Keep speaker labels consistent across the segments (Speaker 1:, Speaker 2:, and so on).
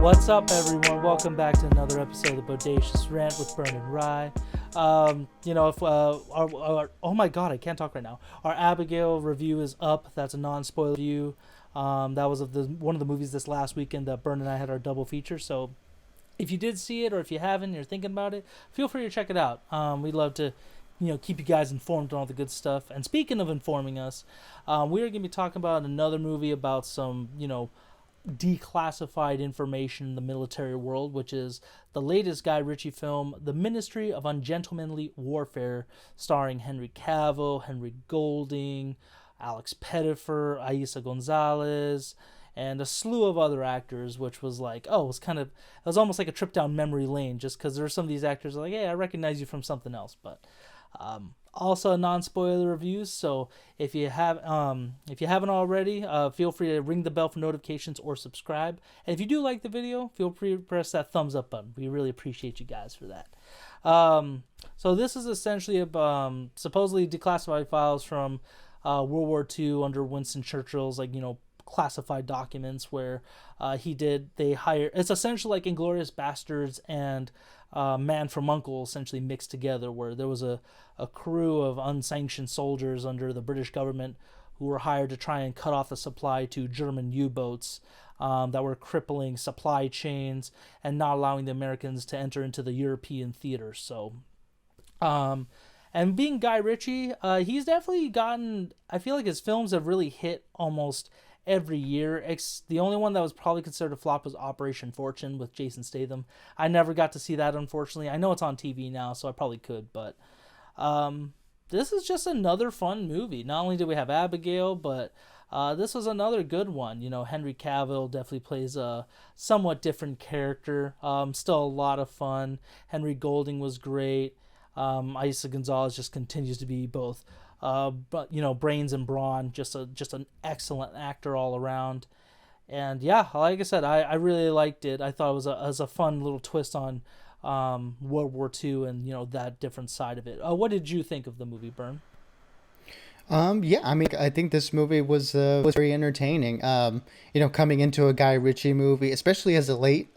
Speaker 1: What's up, everyone? Welcome back to another episode of the Bodacious Rant with Burn and Rye. If oh my god, I can't talk right now. Our Abigail review is up. That's a non-spoiler review. That was of one of the movies this last weekend that Burn and I had our double feature. So, if you did see it or if you haven't, you're thinking about it, feel free to check it out. We'd love to, keep you guys informed on all the good stuff. And speaking of informing us, we are going to be talking about another movie about some, declassified information in the military world, which is the latest Guy Ritchie film, The Ministry of Ungentlemanly Warfare, starring Henry Cavill, Henry Golding, Alex Pettyfer, Aisa Gonzalez, and a slew of other actors, which was like, it was almost like a trip down memory lane, just because there are some of these actors like, hey, I recognize you from something else, but also non-spoiler reviews. So if you haven't already, feel free to ring the bell for notifications or subscribe. And if you do like the video, feel free to press that thumbs up button. We really appreciate you guys for that. So this is essentially supposedly declassified files from World War II under Winston Churchill's classified documents where it's essentially like Inglorious Bastards and Man from U.N.C.L.E. essentially mixed together, where there was a crew of unsanctioned soldiers under the British government who were hired to try and cut off the supply to German U-boats that were crippling supply chains and not allowing the Americans to enter into the European theater. So, and being Guy Ritchie, he's definitely gotten, I feel like his films have really hit almost every year. The only one that was probably considered a flop was Operation Fortune with Jason Statham. I never got to see that, unfortunately. I know it's on TV now, so I probably could, but this is just another fun movie. Not only did we have Abigail, but this was another good one. Henry Cavill definitely plays a somewhat different character. Still a lot of fun. Henry Golding was great. Aisa Gonzalez just continues to be both brains and brawn, just an excellent actor all around. And yeah, like I said, I really liked it. I thought it was a fun little twist on World War II and that different side of it. What did you think of the movie, Bern?
Speaker 2: I think this movie was very entertaining. Coming into a Guy Ritchie movie, especially as a late,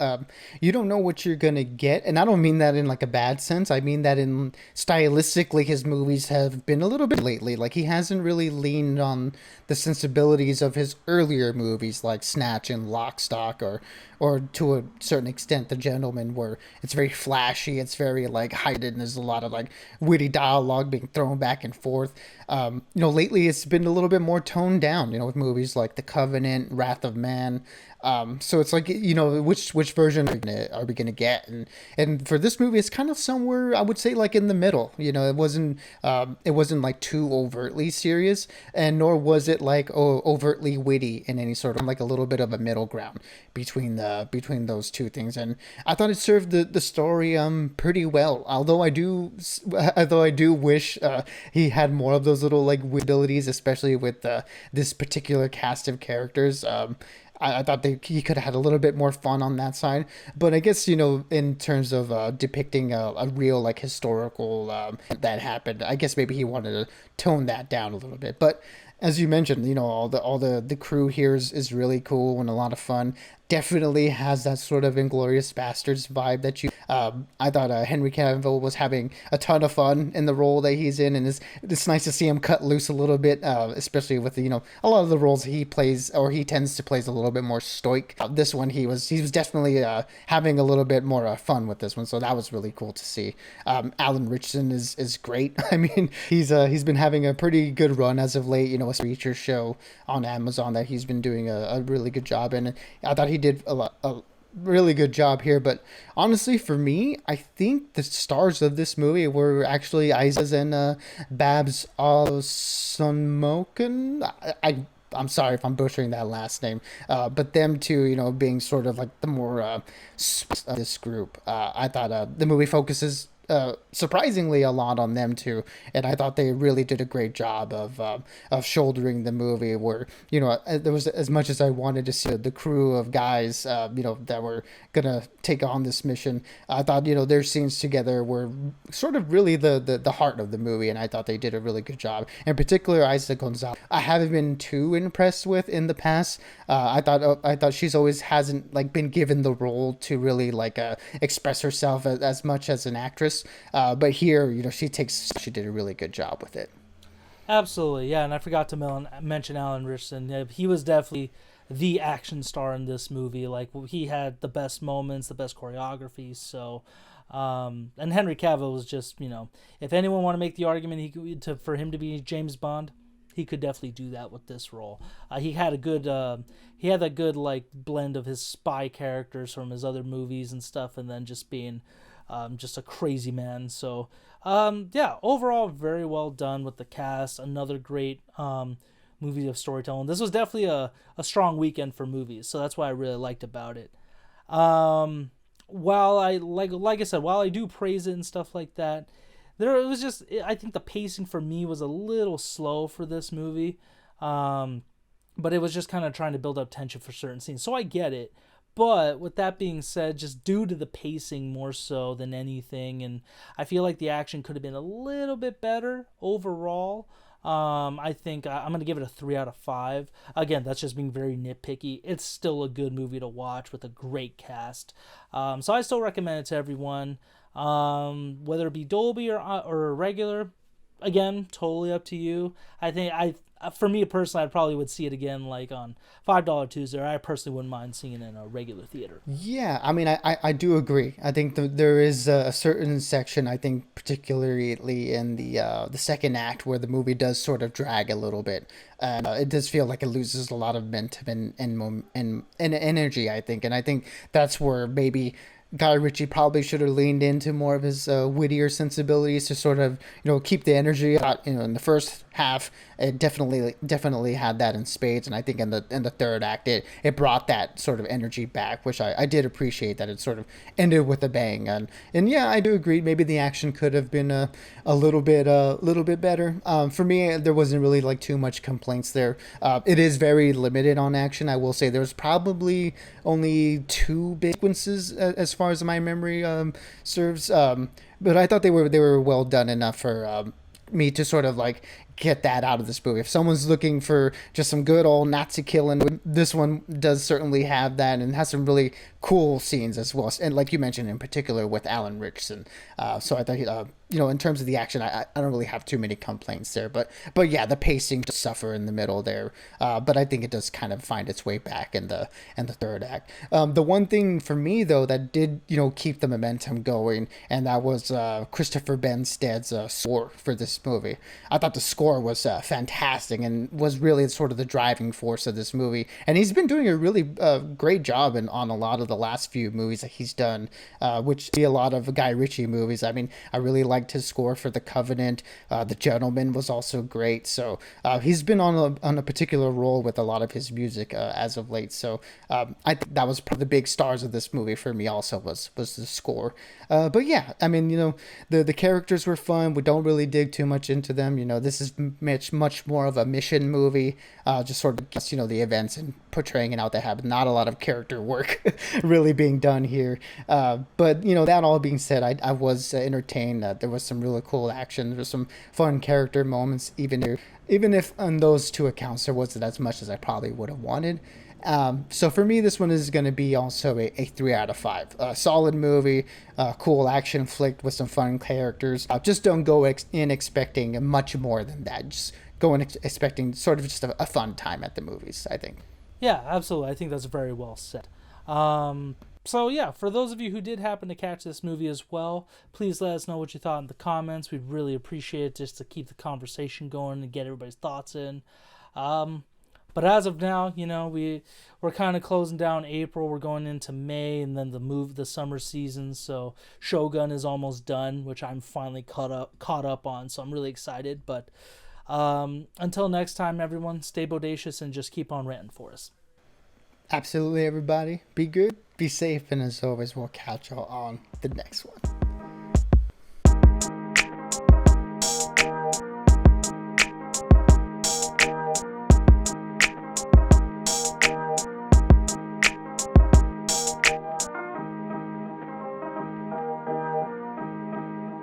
Speaker 2: you don't know what you're gonna get, and I don't mean that in like a bad sense. I mean that in stylistically, his movies have been a little bit lately. Like he hasn't really leaned on the sensibilities of his earlier movies, like Snatch and Lock, Stock, or to a certain extent, The Gentleman, where it's very flashy, it's very like heightened. There's a lot of like witty dialogue being thrown back and forth. Lately it's been a little bit more toned down, with movies like The Covenant, Wrath of Man. So it's like, which version are we gonna get? And for this movie, it's kind of somewhere, I would say, like in the middle. It wasn't like too overtly serious, and nor was it like overtly witty in any sort of, like a little bit of a middle ground between those two things. And I thought it served the story pretty well. Although I do wish he had more of those little like abilities, especially with this particular cast of characters. I thought he could have had a little bit more fun on that side. But I guess, in terms of depicting a real, like, historical that happened, I guess maybe he wanted to tone that down a little bit. But as you mentioned, all the crew here is really cool and a lot of fun. Definitely has that sort of Inglorious Bastards vibe that you. I thought Henry Cavill was having a ton of fun in the role that he's in, and it's nice to see him cut loose a little bit, especially with a lot of the roles he plays, or he tends to plays a little bit more stoic. This one he was definitely having a little bit more fun with this one, so that was really cool to see. Alan Ritchson is great. I mean, he's been having a pretty good run as of late. A feature show on Amazon that he's been doing a really good job in. I thought he did a really good job here, but honestly, for me, I think the stars of this movie were actually Isa's and Babs Olsonmoken. I'm sorry if I'm butchering that last name, but them two, being sort of like the more this group. I thought the movie focuses surprisingly a lot on them too, and I thought they really did a great job of shouldering the movie. Where there was, as much as I wanted to see the crew of guys that were gonna take on this mission, I thought their scenes together were sort of really the heart of the movie, and I thought they did a really good job. In particular, Isa Gonzalez, I haven't been too impressed with in the past. I thought she's always hasn't like been given the role to really like express herself as much as an actress. But here, she did a really good job with it.
Speaker 1: Absolutely, yeah. And I forgot to mention Alan Richardson. Yeah, he was definitely the action star in this movie. Like he had the best moments, the best choreography. So, and Henry Cavill was just if anyone want to make the argument for him to be James Bond, he could definitely do that with this role. He had a good like blend of his spy characters from his other movies and stuff, and then just being just a crazy man. So yeah, overall very well done with the cast. Another great movie of storytelling. This was definitely a strong weekend for movies, so that's what I really liked about it. While I like I said, while I do praise it and stuff like that, it was just, I think the pacing for me was a little slow for this movie. But it was just kind of trying to build up tension for certain scenes. So I get it. But with that being said, just due to the pacing more so than anything, and I feel like the action could have been a little bit better overall. I think I'm going to give it a 3 out of 5. Again, that's just being very nitpicky. It's still a good movie to watch with a great cast. So I still recommend it to everyone. Whether it be Dolby or regular, again, totally up to you. I think for me personally, I probably would see it again like on $5 Tuesday. Or I personally wouldn't mind seeing it in a regular theater.
Speaker 2: Yeah, I mean, I do agree. I think there is a certain section, I think particularly in the second act, where the movie does sort of drag a little bit. And it does feel like it loses a lot of momentum and energy, I think. And I think that's where maybe Guy Ritchie probably should have leaned into more of his wittier sensibilities to sort of keep the energy out. In the first half, it definitely had that in spades, and I think in the third act it brought that sort of energy back, which I did appreciate, that it sort of ended with a bang. And yeah, I do agree. Maybe the action could have been a little bit better. For me, there wasn't really like too much complaints there. It is very limited on action. I will say there's probably only 2 big sequences as far as my memory serves. But I thought they were well done enough for me to sort of like get that out of this movie. If someone's looking for just some good old Nazi killing, this one does certainly have that, and has some really cool scenes as well. And like you mentioned, in particular with Alan Richardson. So I thought, in terms of the action, I don't really have too many complaints there. But yeah, the pacing does suffer in the middle there. But I think it does kind of find its way back in the third act. The one thing for me though that did keep the momentum going, and that was Christopher Benstead's score for this movie. I thought the score was fantastic and was really sort of the driving force of this movie. And he's been doing a really great job on a lot of the last few movies that he's done, which be a lot of Guy Ritchie movies. I mean, I really liked his score for The Covenant. The Gentleman was also great. So he's been on a particular role with a lot of his music as of late. So I think that was probably the big stars of this movie for me. Also was the score. But yeah, I mean, the characters were fun. We don't really dig too much into them. This is much more of a mission movie, just sort of the events and portraying it out. They have not a lot of character work really being done here. But that all being said, I was entertained. There was some really cool action. There was some fun character moments, even if on those 2 accounts there wasn't as much as I probably would have wanted. So for me, this one is going to be also a 3 out of 5. A solid movie, cool action flick with some fun characters. Just don't go in expecting much more than that. Just go in expecting sort of just a fun time at the movies, I think.
Speaker 1: Yeah, absolutely. I think that's very well said. So yeah, for those of you who did happen to catch this movie as well, please let us know what you thought in the comments. We'd really appreciate it, just to keep the conversation going and get everybody's thoughts in. But as of now, we're kind of closing down April. We're going into May, and then the summer season. So Shogun is almost done, which I'm finally caught up on. So I'm really excited. But until next time, everyone, stay bodacious and just keep on ranting for us.
Speaker 2: Absolutely, everybody. Be good, be safe, and as always, we'll catch y'all on the next one.